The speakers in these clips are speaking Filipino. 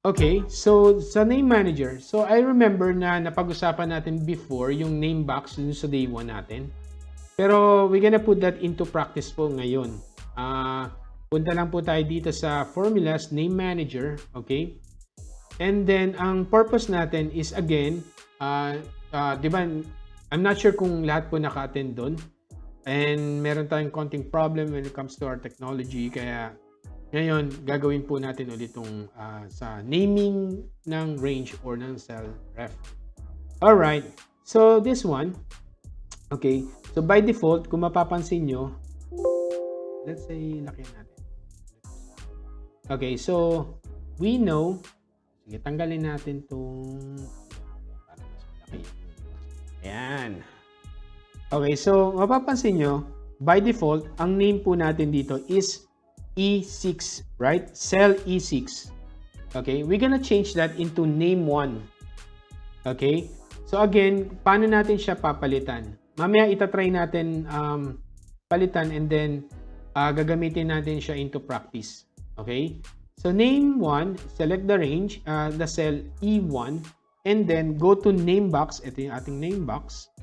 Okay, so sa name manager, so I remember na napag-usapan natin before yung name box dun sa day 1 natin. Pero we're gonna put that into practice po ngayon. Punta lang po tayo dito sa formulas, name manager, okay? And then, ang purpose natin is again, di ba, I'm not sure kung lahat po naka-attend doon. And meron tayong konting problem when it comes to our technology. Kaya ngayon, gagawin po natin ulit itong sa naming ng range or ng cell ref. Alright, so this one, okay, so by default, kung mapapansin nyo, let's say, lakihan natin. Okay, so we know, sige, tanggalin natin itong, para mas malaki. Ayan. Okay, so mapapansin nyo, by default, ang name po natin dito is E6, right? Cell E6. Okay, we're gonna change that into name 1. Okay, so again, paano natin siya papalitan? Mamaya itatry natin palitan and then gagamitin natin siya into practice. Okay, so name 1, select the range, the cell E1, and then go to name box. Ito yung ating name box.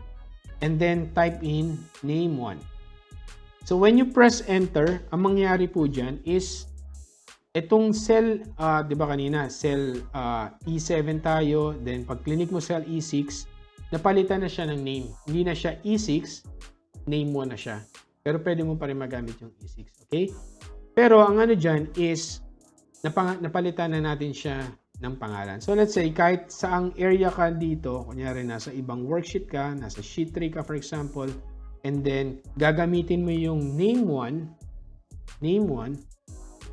And then type in name 1. So when you press enter, ang mangyayari po dyan is itong cell, di ba kanina, cell E7 tayo, then pag click mo cell E6, napalitan na siya ng name. Hindi na siya E6, name 1 na siya. Pero pwede mo pa rin magamit yung E6, okay? Pero ang ano dyan is, napalitan na natin siya ng pangalan. So let's say, kahit saang area ka dito, kunyari nasa ibang worksheet ka, nasa sheet 3 ka for example, and then, gagamitin mo yung name 1.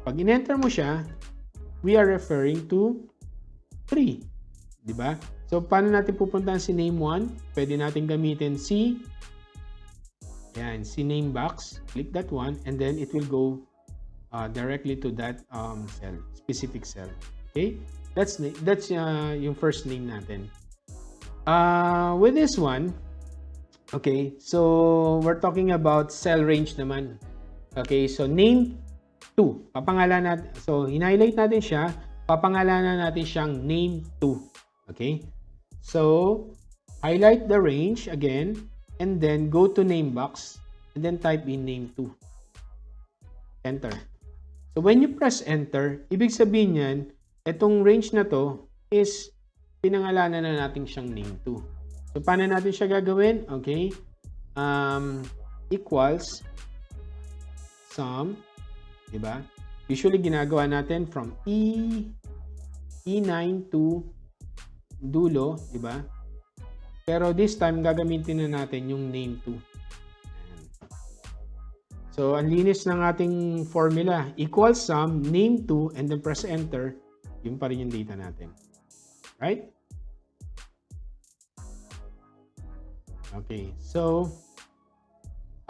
Pag in-enter mo siya, we are referring to 3. Diba? So, paano natin pupuntahan si name 1? Pwede natin gamitin si name box. Click that one, and then it will go directly to that cell, specific cell. Okay? That's yung first name natin. With this one, okay, so we're talking about cell range naman. Okay, so name 2. Papangalanan natin. So, in-highlight natin siya. Papangalanan natin siyang name 2. Okay? So, highlight the range again. And then, go to name box. And then, type in name 2. Enter. So, when you press enter, ibig sabihin yan, itong range na to is pinangalanan na natin siyang name 2. So, paano natin siya gagawin? Okay. Equals sum. Diba? Usually, ginagawa natin from E9 to dulo. Diba? Pero this time, gagamitin na natin yung name 2. So, ang linis ng ating formula. Equals sum, name 2, and then press enter. Yung pa rin yung data natin. Right? Okay, so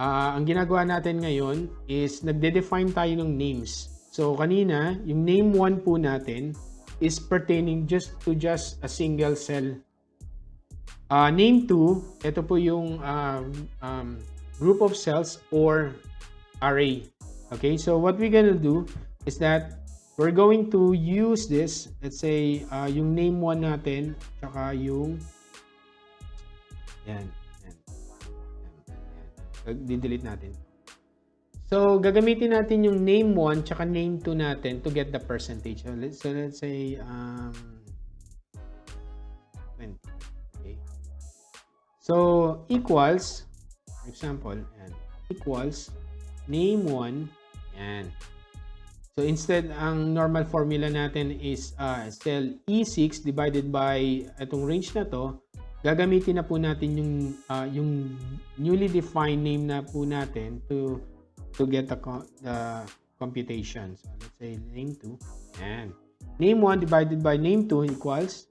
ang ginagawa natin ngayon is nagde-define tayo ng names. So kanina, yung name 1 po natin is pertaining just a single cell. Name 2, ito po yung group of cells or array. Okay, so what we're gonna do is that we're going to use this, let's say, yung name 1 natin, tsaka yung yan. Di-delete natin. So, gagamitin natin yung name 1 tsaka name 2 natin to get the percentage. So, let's say 20. Okay. So, equals, for example, yan, equals name 1, yan. So, instead, ang normal formula natin is cell E6 divided by itong range na to, gagamitin na po natin yung newly defined name na po natin to get the computation. So, let's say name 2. And name 1 divided by name 2 equals,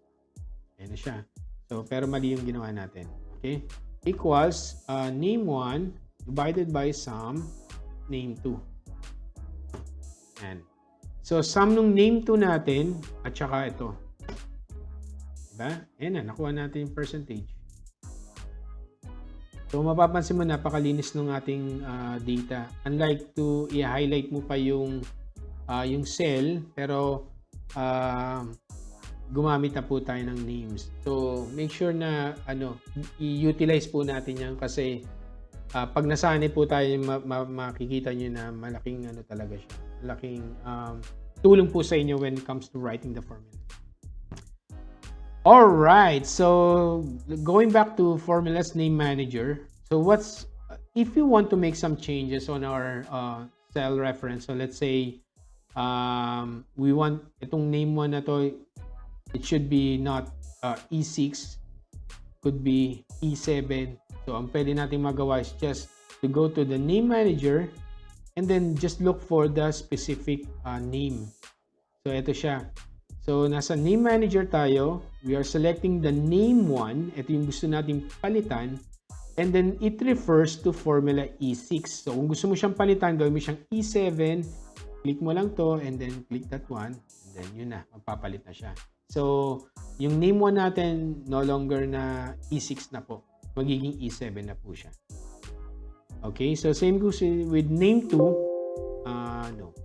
ayan na siya. So, pero mali yung ginawa natin. Okay? Equals name 1 divided by sum name 2. Ayan. So, sum nung name 2 natin at saka ito. Diba? Ayan na, nakuha natin yung percentage. So, mapapansin mo, napakalinis ng ating data. Unlike to i-highlight mo pa yung cell, pero gumamit na po tayo ng names. So, make sure na i-utilize po natin yan kasi pag nasanay po tayo, makikita nyo na malaking talaga siya. Malaking tulong po sa inyo when it comes to writing the formula. Alright, so going back to formulas name manager. So if you want to make some changes on our cell reference, so let's say we want itong name 1 na to, it should be not E6, could be E7. So ang pwede natin magawa is just to go to the name manager and then just look for the specific name. So ito siya. So nasa name manager tayo, we are selecting the name 1, ito yung gusto nating palitan, and then it refers to formula E6. So kung gusto mo siyang palitan, gawin mo siyang E7, click mo lang to and then click that one, and then yun na, magpapalit na siya. So yung name 1 natin no longer na E6 na po, magiging E7 na po siya. Okay, so same goes with name 2. No.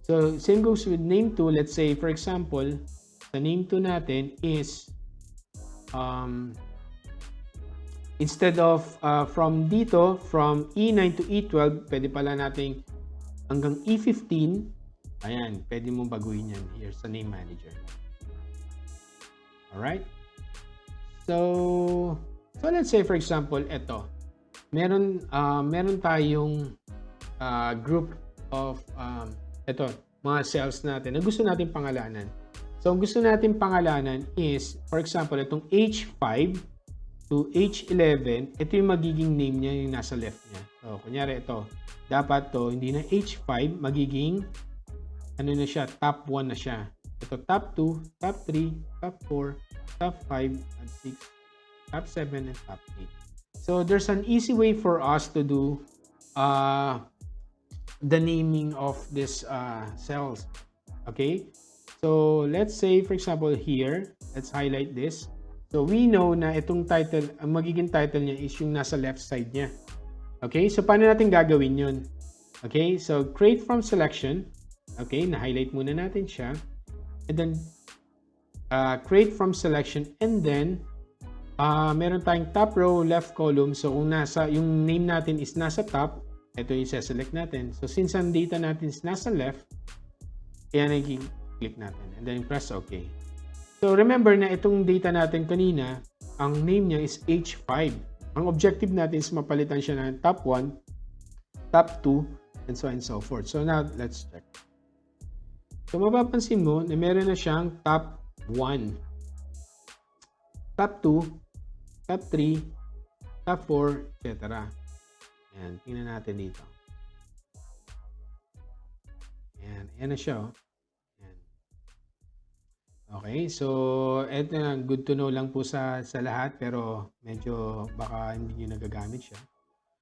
So same goes with name 2. Let's say for example, the name 2 natin is instead of from dito, from E9 to E12, pwede pala nating hanggang E15. Ayan, pwede mo baguhin yan here sa name manager. Alright? So let's say for example, ito. Meron tayong group of mga cells natin na gusto natin pangalanan. So, ang gusto natin pangalanan is, for example, itong H5 to H11, ito yung magiging name niya, yung nasa left niya. So, kunyari ito, dapat to hindi na H5, magiging, na siya, top 1 na siya. Ito, top 2, top 3, top 4, top 5, and 6, top 7, and top 8. So, there's an easy way for us to do the naming of these cells. Okay? So, let's say, for example, here, let's highlight this. So, we know na itong title, ang magiging title niya is yung nasa left side niya. Okay? So, paano natin gagawin yun? Okay? So, create from selection. Okay? Na-highlight muna natin siya. And then, create from selection. And then, meron tayong top row, left column. So, kung yung name natin is nasa top, ito yung select natin. So, since ang data natin is nasa left, yan ang click natin. And then, press OK. So, remember na itong data natin kanina, ang name niya is H5. Ang objective natin is mapalitan siya ng top 1, top 2, and so on and so forth. So, now, let's check. So, mapapansin mo na meron na siyang top 1, top 2, top 3, top 4, etc. Ayan, tingnan natin dito. Ayan, ayan na siya. Ayan. Okay, so eto na, good to know lang po sa lahat pero medyo baka hindi nyo nagagamit siya.